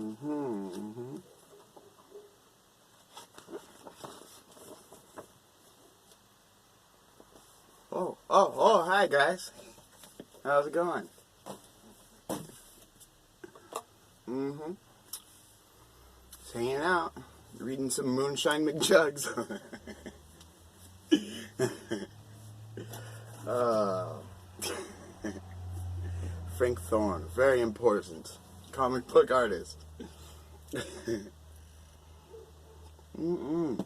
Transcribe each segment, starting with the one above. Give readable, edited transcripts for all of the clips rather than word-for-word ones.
Mm-hmm. Oh, hi guys. How's it going? Mm-hmm. Just hanging out, reading some Moonshine McJugs. uh, Frank Thorne, very important. Comic book artist. Mm-mm.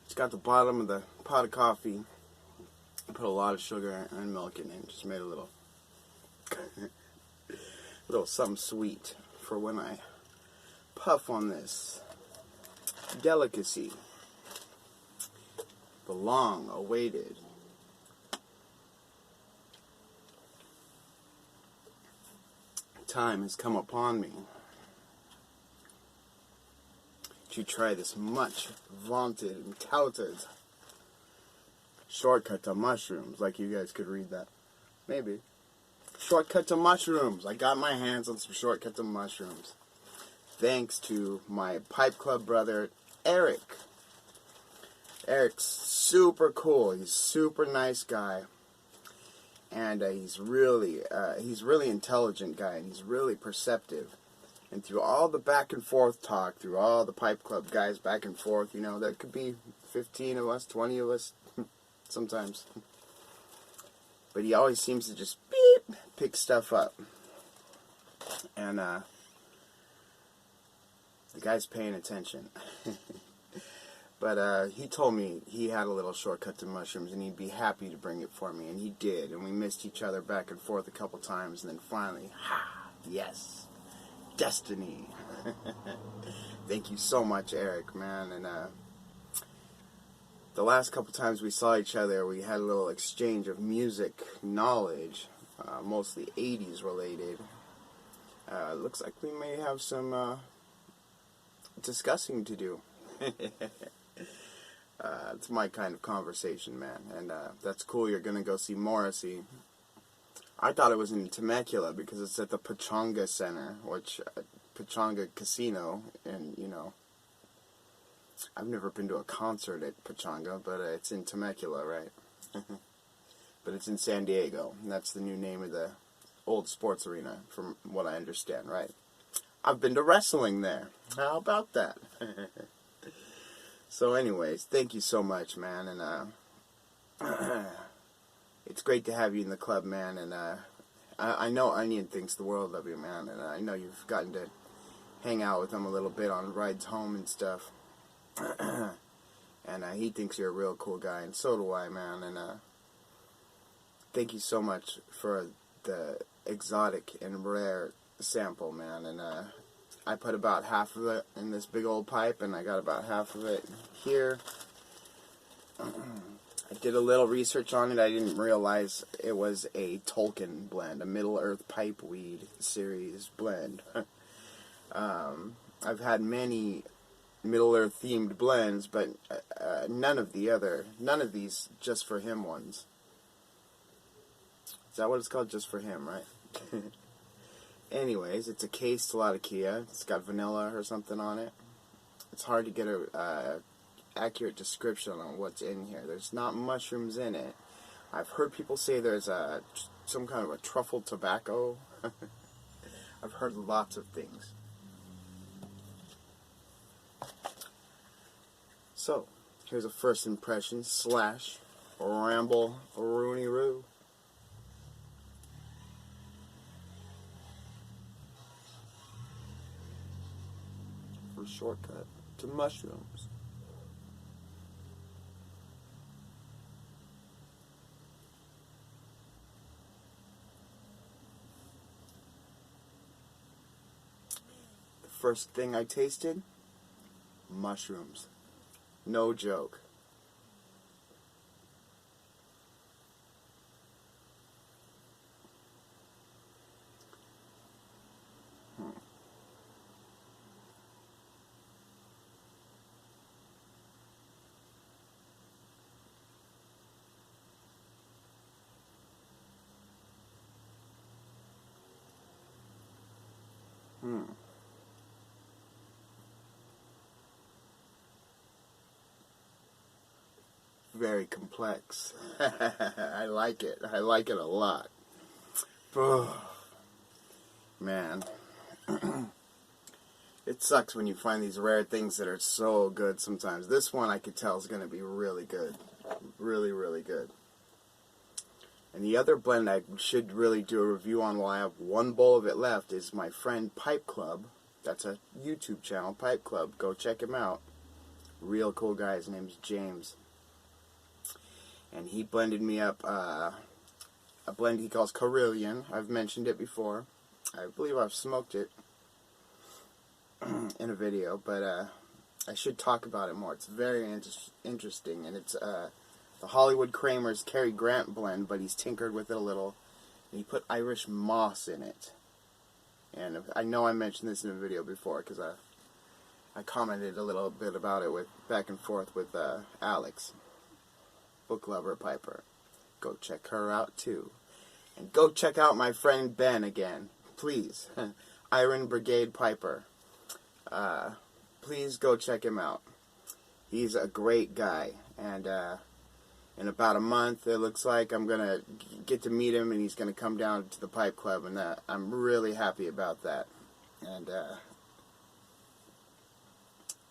Just got the bottom of the pot of coffee. Put a lot of sugar and milk in it. Just made a little something sweet for when I puff on this delicacy. The long-awaited time has come upon me to try this much vaunted and touted shortcut to mushrooms. Like you guys could read that. Maybe. Shortcut to mushrooms. I got my hands on some shortcut to mushrooms. Thanks to my Pipe Club brother, Eric. Eric's super cool. He's a super nice guy. And he's really intelligent guy. And he's really perceptive. And through all the back and forth talk, through all the Pipe Club guys back and forth, you know, there could be 15 of us, 20 of us, sometimes. But he always seems to just beep, pick stuff up. And the guy's paying attention. But he told me he had a little shortcut to mushrooms and he'd be happy to bring it for me. And he did. And we missed each other back and forth a couple times. And then finally, yes, destiny. Thank you so much, Eric, man. And the last couple times we saw each other, we had a little exchange of music knowledge, mostly 80s related. Looks like we may have some discussing to do. It's my kind of conversation, man. And that's cool. You're going to go see Morrissey. I thought it was in Temecula because it's at the Pechanga Center, which Pechanga Casino, and you know, I've never been to a concert at Pechanga, but it's in Temecula, right? But it's in San Diego, and that's the new name of the old sports arena, from what I understand, right? I've been to wrestling there. How about that? So anyways, thank you so much, man, and it's great to have you in the club, man, and I know Onion thinks the world of you, man, and I know you've gotten to hang out with him a little bit on rides home and stuff. And he thinks you're a real cool guy, and so do I, man, and thank you so much for the exotic and rare sample, man, and I put about half of it in this big old pipe, and I got about half of it here. I did a little research on it. I didn't realize it was a Tolkien blend, a Middle-earth Pipeweed series blend. I've had many Middle-earth themed blends, but none of these Just For Him ones. Is that what it's called? Just For Him, right? Anyways, it's a cased Latakia. It's got vanilla or something on it. It's hard to get a accurate description on what's in here. There's not mushrooms in it. I've heard people say there's some kind of a truffle tobacco. I've heard lots of things. So, here's a first impression / Ramble Rooney Roo. For shortcut to mushrooms. The first thing I tasted, mushrooms. No joke. Very complex. I like it. I like it a lot. Man. It sucks when you find these rare things that are so good sometimes. This one I could tell is going to be really good. Really, really good. And the other blend I should really do a review on while I have one bowl of it left is my friend Pipe Club. That's a YouTube channel, Pipe Club. Go check him out. Real cool guy. His name's James. And he blended me up a blend he calls Carillion. I've mentioned it before. I believe I've smoked it in a video, but I should talk about it more. It's very interesting, and it's the Hollywood Kramer's Cary Grant blend, but he's tinkered with it a little, and he put Irish moss in it. And I know I mentioned this in a video before, because I commented a little bit about it with back and forth with Alex, book lover Piper. Go check her out too. And go check out my friend Ben again, please. Iron Brigade Piper. Please go check him out. He's a great guy, and in about a month it looks like I'm gonna get to meet him, and he's gonna come down to the Pipe Club, and I'm really happy about that. And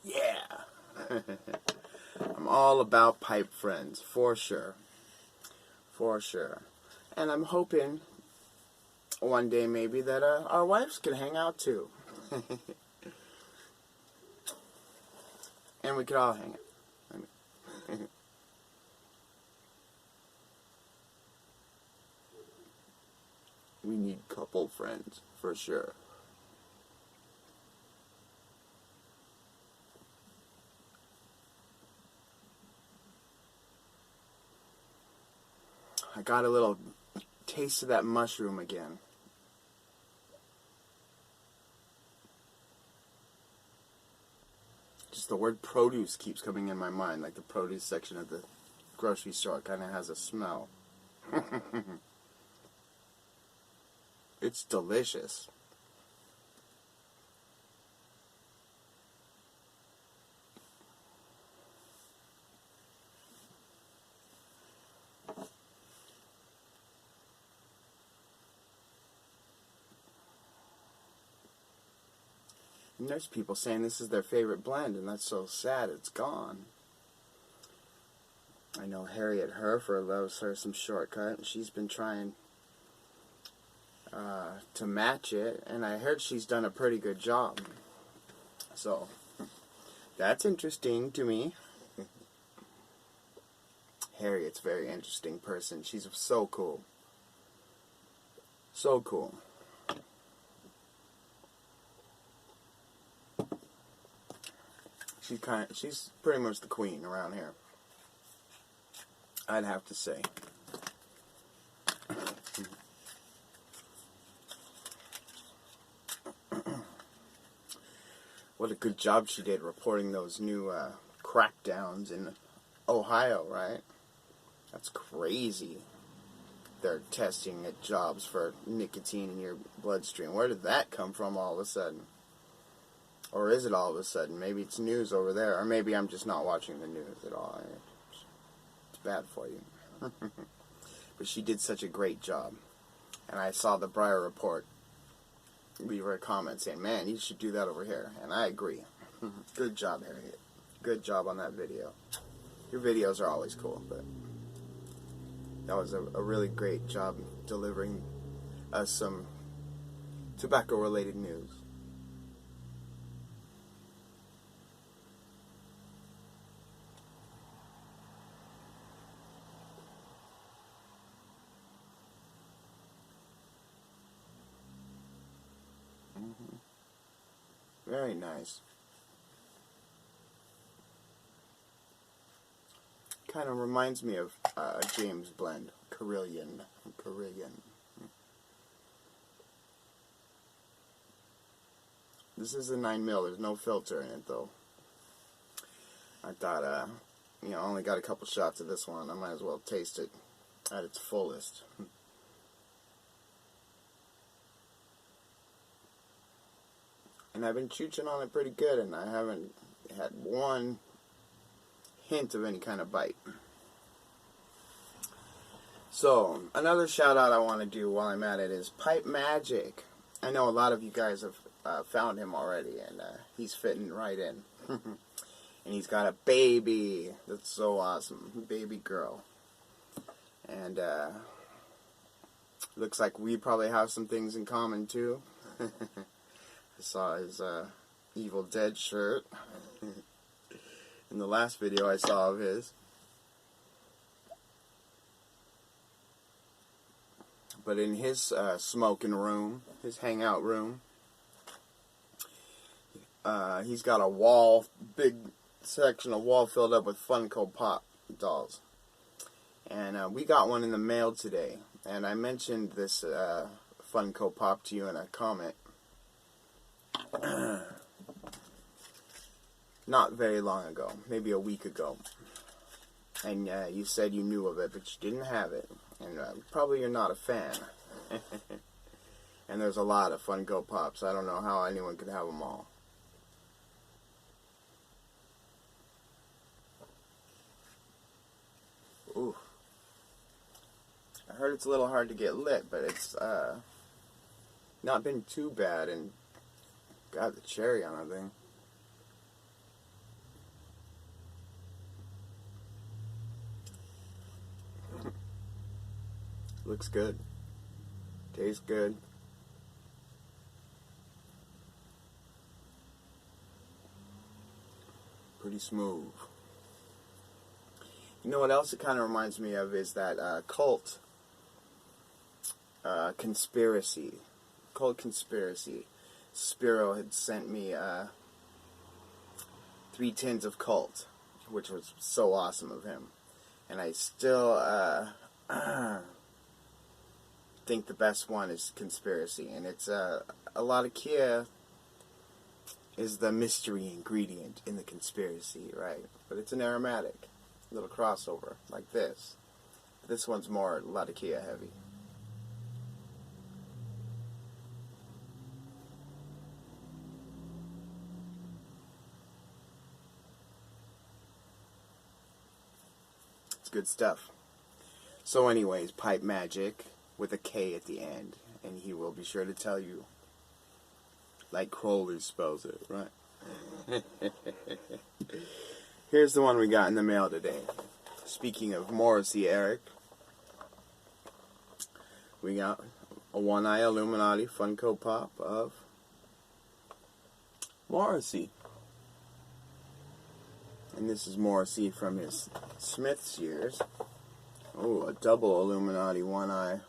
yeah. I'm all about pipe friends, for sure. For sure. And I'm hoping one day maybe that our wives can hang out too. And we could all hang out. We need couple friends, for sure. I got a little taste of that mushroom again. Just the word produce keeps coming in my mind, like the produce section of the grocery store kind of has a smell. It's delicious. And there's people saying this is their favorite blend, and that's so sad it's gone. I know Harriet Herfer loves her some Shortcut, and she's been trying to match it, and I heard she's done a pretty good job. So, that's interesting to me. Harriet's a very interesting person. She's so cool. So cool. She's pretty much the queen around here, I'd have to say. What a good job she did reporting those new crackdowns in Ohio, right? That's crazy. They're testing at jobs for nicotine in your bloodstream. Where did that come from all of a sudden? Or is it all of a sudden? Maybe it's news over there. Or maybe I'm just not watching the news at all. It's bad for you. But she did such a great job. And I saw the Breyer report leave her a comment saying, man, you should do that over here. And I agree. Good job, Harriet. Good job on that video. Your videos are always cool, but that was a really great job delivering us some tobacco-related news. Very nice. Kind of reminds me of James blend, Carillion. This is a 9mm. There's no filter in it though. I thought, I only got a couple shots of this one. I might as well taste it at its fullest. And I've been chooching on it pretty good, and I haven't had one hint of any kind of bite. So, another shout out I want to do while I'm at it is Pipe Magic. I know a lot of you guys have found him already, and he's fitting right in. And he's got a baby. That's so awesome. Baby girl. And looks like we probably have some things in common too. I saw his Evil Dead shirt in the last video I saw of his. But in his smoking room, his hangout room, he's got a big section of wall filled up with Funko Pop dolls. And we got one in the mail today. And I mentioned this Funko Pop to you in a comment not very long ago, maybe a week ago. And you said you knew of it, but you didn't have it. And probably you're not a fan. And there's a lot of Funko Pops. I don't know how anyone could have them all. Ooh. I heard it's a little hard to get lit, but it's not been too bad, and got the cherry on that thing. Looks good. Tastes good. Pretty smooth. You know what else it kind of reminds me of is that cult conspiracy. Cult conspiracy. Spiro had sent me 3 tins of cult, which was so awesome of him. And I still think the best one is conspiracy. And it's a lot of Kia is the mystery ingredient in the conspiracy, right? But it's an aromatic. Little crossover like this. This one's more Latakia heavy. It's good stuff. So anyways, Pipe Magic with a K at the end, and he will be sure to tell you like Crowley spells it, right? Here's the one we got in the mail today. Speaking of Morrissey, Eric, we got a One-Eye Illuminati Funko Pop of Morrissey. And this is Morrissey from his Smith's years. Oh, a double Illuminati One-Eye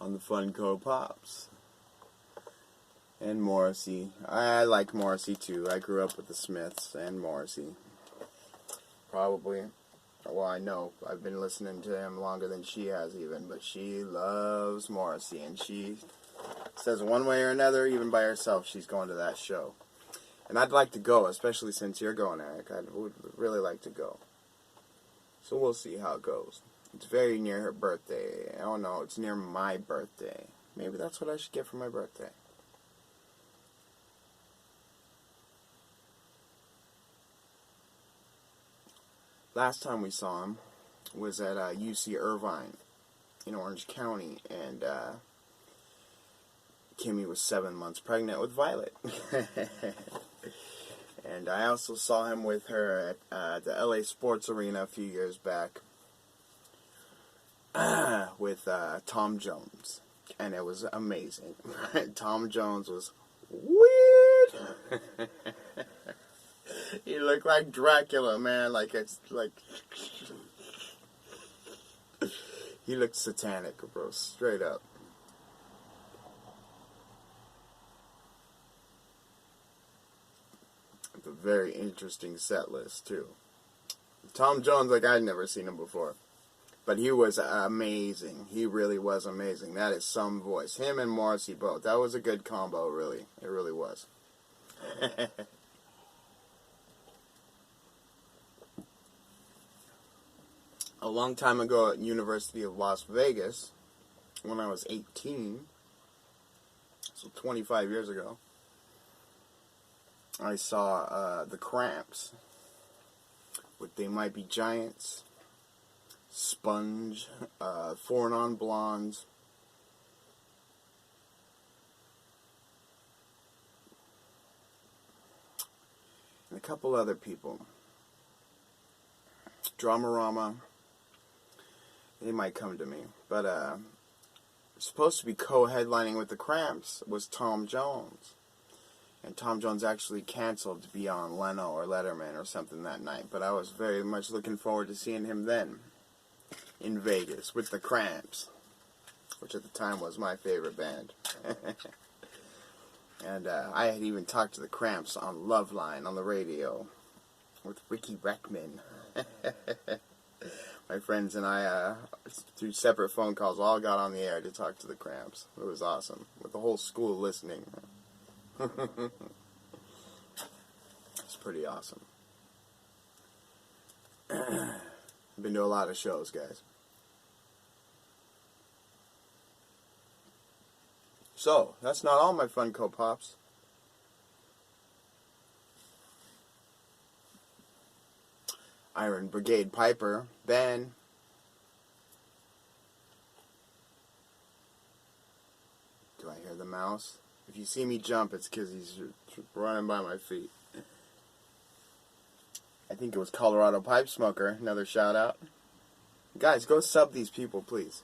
on the Funko Pops. And Morrissey. I like Morrissey too. I grew up with the Smiths and Morrissey. Probably. Well, I know. I've been listening to him longer than she has even. But she loves Morrissey. And she says one way or another, even by herself, she's going to that show. And I'd like to go, especially since you're going, Eric. I would really like to go. So we'll see how it goes. It's very near her birthday. Oh no, it's near my birthday. Maybe that's what I should get for my birthday. Last time we saw him was at UC Irvine in Orange County, and Kimmy was 7 months pregnant with Violet. And I also saw him with her at the LA Sports Arena a few years back with Tom Jones, and it was amazing. Tom Jones was weird. He looked like Dracula, man. Like it's like he looked satanic, bro. Straight up. It's a very interesting set list too. Tom Jones, like I'd never seen him before, but he was amazing. He really was amazing. That is some voice. Him and Morrissey both. That was a good combo, really. It really was. A long time ago at University of Las Vegas, when I was 18, So 25 years ago, I saw the Cramps with They Might Be Giants, Sponge, Four Non Blondes, and a couple other people. Dramarama, they might come to me. But supposed to be co-headlining with the Cramps was Tom Jones. And Tom Jones actually canceled to be on Leno or Letterman or something that night. But I was very much looking forward to seeing him then in Vegas with the Cramps, which at the time was my favorite band. And I had even talked to the Cramps on Loveline on the radio with Ricky Reckman. My friends and I, through separate phone calls, all got on the air to talk to the Cramps. It was awesome, with the whole school listening. It's pretty awesome. I've been to a lot of shows, guys. So, that's not all my Funko Pops. Iron Brigade Piper, Ben. Do I hear the mouse? If you see me jump, it's because he's running by my feet. I think it was Colorado Pipe Smoker, another shout out. Guys, go sub these people, please.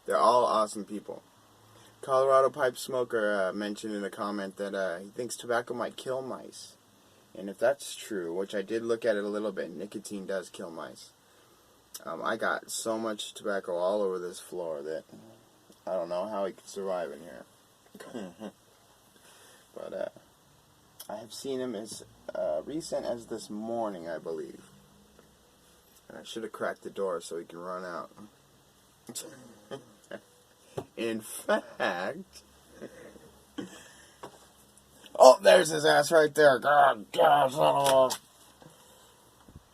They're all awesome people. Colorado Pipe Smoker mentioned in a comment that he thinks tobacco might kill mice. And if that's true, which I did look at it a little bit, nicotine does kill mice. I got so much tobacco all over this floor that I don't know how he could survive in here. But I have seen him as recent as this morning, I believe. And I should have cracked the door so he can run out. In fact... Oh, there's his ass right there. God, son of a...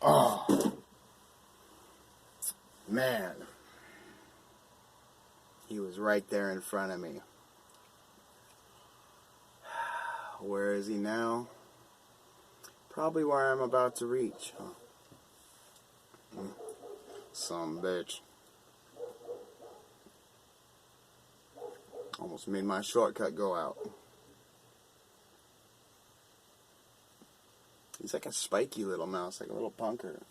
Oh. Man. He was right there in front of me. Where is he now? Probably where I'm about to reach. Huh? Some bitch. Almost made my shortcut go out. He's like a spiky little mouse, like a little punker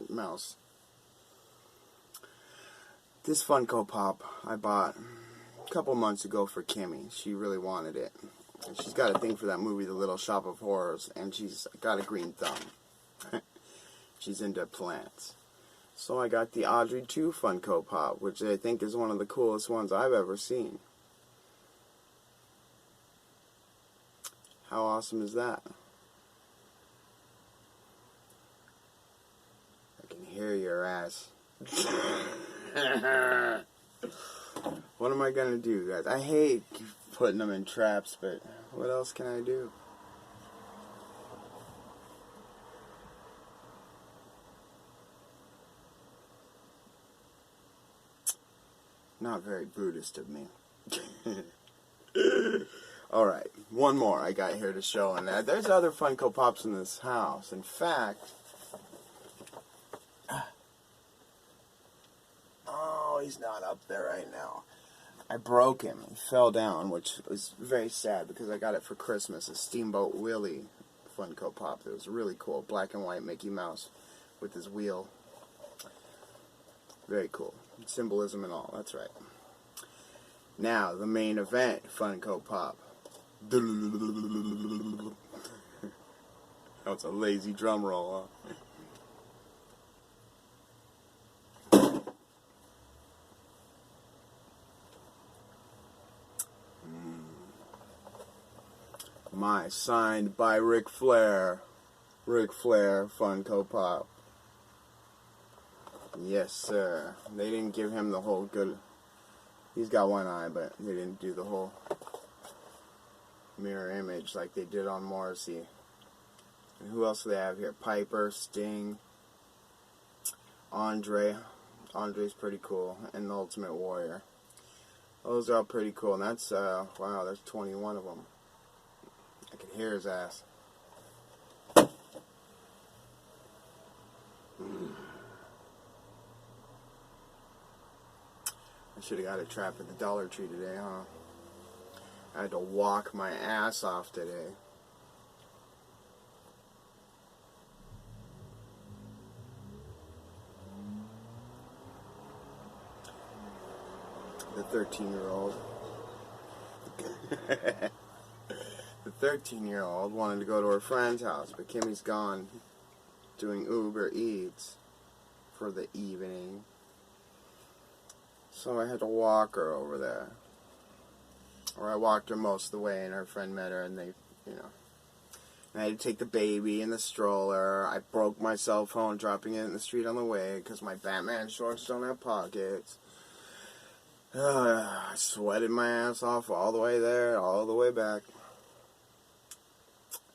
mouse. This Funko Pop I bought a couple months ago for Kimmy. She really wanted it. And she's got a thing for that movie, The Little Shop of Horrors, and she's got a green thumb. She's into plants. So I got the Audrey 2 Funko Pop, which I think is one of the coolest ones I've ever seen. How awesome is that? I can hear your ass. What am I gonna do, guys? I hate putting them in traps, but what else can I do? Not very Buddhist of me. Alright, one more I got here to show, and there's other Funko Pops in this house. In fact... Oh, he's not up there right now. I broke him. He fell down, which was very sad because I got it for Christmas. A Steamboat Willie Funko Pop. It was really cool. Black and white Mickey Mouse with his wheel. Very cool. Symbolism and all. That's right. Now, the main event Funko Pop. That's a lazy drum roll, huh? My signed by Ric Flair Funko Pop. Yes, sir. They didn't give him the whole good... He's got one eye, but they didn't do the whole mirror image like they did on Morrissey. And who else do they have here? Piper, Sting, Andre. Andre's pretty cool. And the Ultimate Warrior. Those are all pretty cool. And that's, wow, there's 21 of them. I can hear his ass. I should have got a trap at the Dollar Tree today, huh? I had to walk my ass off today. The 13-year-old. The 13-year-old wanted to go to her friend's house, but Kimmy's gone doing Uber Eats for the evening. So I had to walk her over there. Or I walked her most of the way, and her friend met her, and they, you know. And I had to take the baby in the stroller. I broke my cell phone dropping it in the street on the way because my Batman shorts don't have pockets. I sweated my ass off all the way there, all the way back.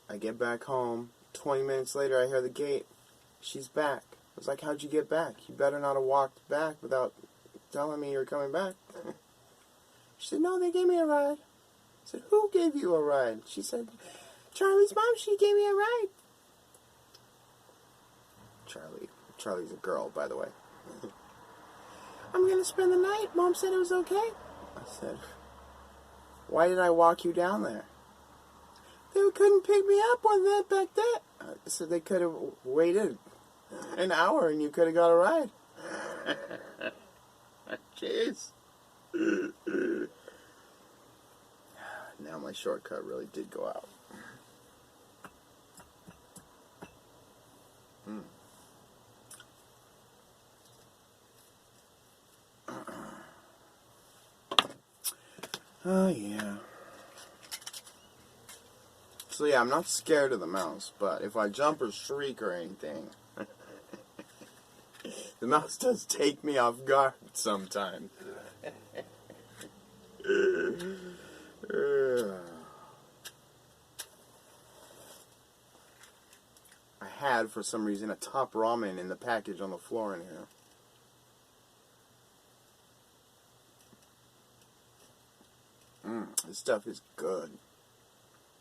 I get back home. 20 minutes later, I hear the gate. She's back. I was like, how'd you get back? You better not have walked back without telling me you were coming back. She said, no, they gave me a ride. I said, who gave you a ride? She said, Charlie's mom, she gave me a ride. Charlie's a girl, by the way. I'm going to spend the night. Mom said it was okay. I said, why did I walk you down there? They couldn't pick me up on that back there. I said they could have waited an hour and you could have got a ride. Jeez. Now my shortcut really did go out. Oh, yeah. So, yeah, I'm not scared of the mouse, but if I jump or shriek or anything, the mouse does take me off guard sometimes. I had, for some reason, a top ramen in the package on the floor in here. This stuff is good.